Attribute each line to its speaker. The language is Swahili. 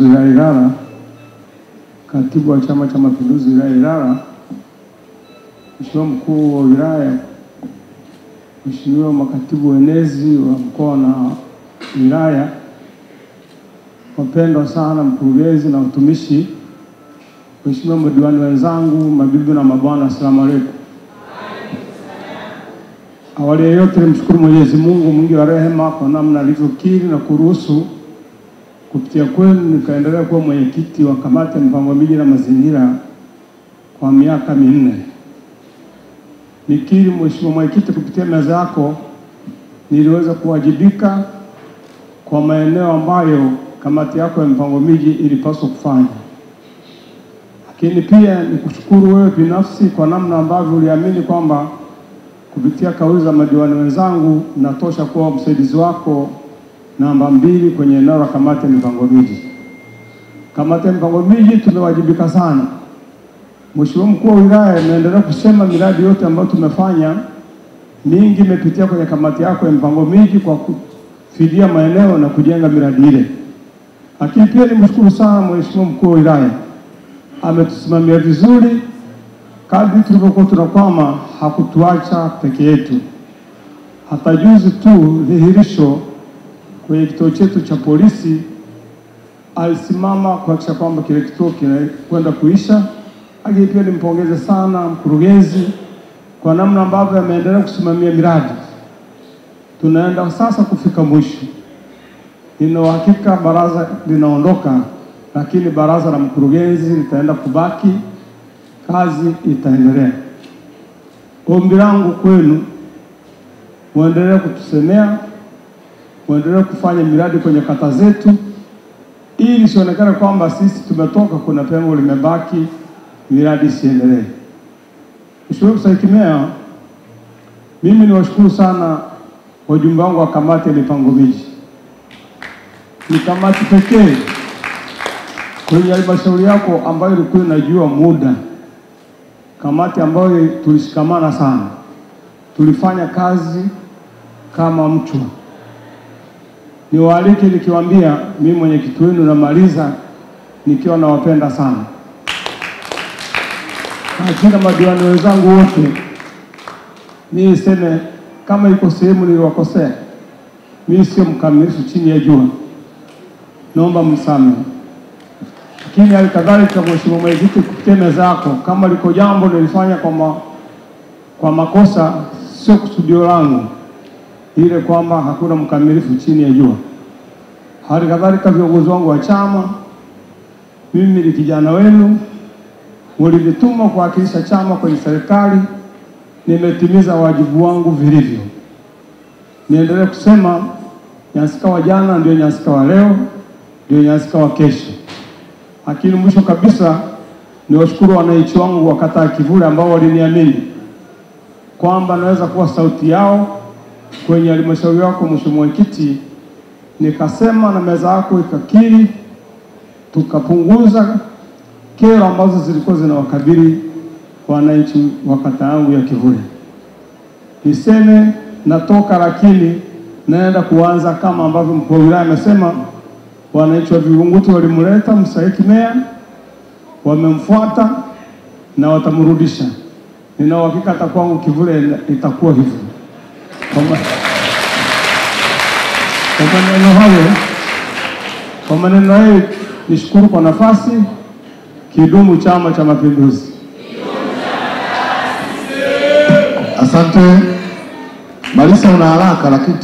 Speaker 1: Wilaya Ilala, katibu wa Chama cha Mapinduzi wilaya Ilala, Mheshimiwa mkuu wa wilaya, Mheshimiwa makatibu wenezi wa mkoa na wilaya, wapendwa sana mkurugenzi na utumishi, Mheshimiwa madiwani wenzangu, mabibi na mabwana, asalamu alaykum. Awali ya yote nimshukuru Mwenyezi Mungu mwingi wa rehema kwa namna alivyokiri na kuruhusu kupitia kwenu nikaendelea kuwa mwenyekiti wa kamati ya mpango miji na mazingira kwa miaka 4. Nikiri Mheshimiwa mwenyekiti, kupitia meza yako niliweza kuwajibika kwa maeneo ambayo kamati yako ya mpango miji ilipaswa kufanya. Lakini pia nikushukuru wewe binafsi kwa namna ambavyo uliamini kwamba kupitia kauli za madiwani wenzangu natosha kuwa msaidizi wako namba 2 kwenye eneo la kamati ya mipango miji. Kamati ya mipango miji tumewajibika sana. Mheshimiwa mkuu wa wilaya ameendelea kusema miradi yote ambayo tumefanya mingi imepitia kwenye kamati yako ya mipango miji kwa kufidia maeneo na kujenga miradi ile. Lakini pia nimshukuru sana Mheshimiwa mkuu wa wilaya, ametusimamia vizuri kadri tulivyokuwa tunakwama, hakutuacha peke yetu. Hata juzi tu dhihirisho kwenye kituo chetu cha polisi alisimama kuhakikisha kwamba kile kituo kinakwenda kuisha. Lakini pia nimpongeze sana mkurugenzi kwa namna ambavyo ameendelea kusimamia miradi. Tunaenda sasa kufika mwisho. Nina uhakika baraza linaondoka, lakini baraza la mkurugenzi litaenda kubaki, kazi itaendelea. Ombi langu kwenu, muendelee kutusemea, muendelee kufanya miradi kwenye kata zetu ili sionekane kwamba sisi tumetoka kuna pengo limebaki, miradi isiendelee. Mheshimiwa Mstahiki Meya, mimi niwashukuru sana wajumbe wangu wa kamati ya mipango miji. Ni kamati pekee kwenye halmashauri yako ambayo ilikuwa inajua muda, kamati ambayo tulishikamana sana, tulifanya kazi kama mchwa. Niwaalike nikiwaambia mimi mwenyekiti wenu namaliza nikiwa nawapenda sana. Hakika madiwani wenzangu wote, mimi sema kama iko sehemu niliwakosea, mimi sio mkamilifu chini ya jua, naomba mnisamehe. Lakini alikadhalika Mheshimiwa mwenyekiti, kupitia meza yako, kama liko jambo nilifanya kwa makosa, sio kusudio langu, ile kwamba hakuna mkamilifu chini ya jua. Halikadhalika viongozi wangu wa chama, mimi ni kijana wenu, mlinituma kuwakilisha chama kwenye serikali, nimetimiza wajibu wangu vilivyo. Niendelee kusema Nyansika wa jana ndio Nyansika wa leo, ndio Nyansika wa kesho. Lakini mwisho kabisa niwashukuru wananchi wangu wa kata ya Kivule ambao waliniamini kwamba naweza kuwa sauti yao kwenye halmashauri yako. Mheshimiwa mwenyekiti, nikasema na meza yako ikakiri, tukapunguza kero ambazo zilikuwa zinawakabili wananchi wa kata yangu ya Kivule. Niseme natoka, lakini naenda kuanza kama ambavyo mkuu wa wilaya amesema. Wananchi wa Virunguti walimleta Mstahiki Meya, wamemfuata na watamrudisha. Nina uhakika hata kwangu Kivule itakuwa hivyo. Kwa maneno hayo nishukuru kwa nafasi. Kidumu Chama cha Mapinduzi!
Speaker 2: Asante. Malisa, una haraka lakini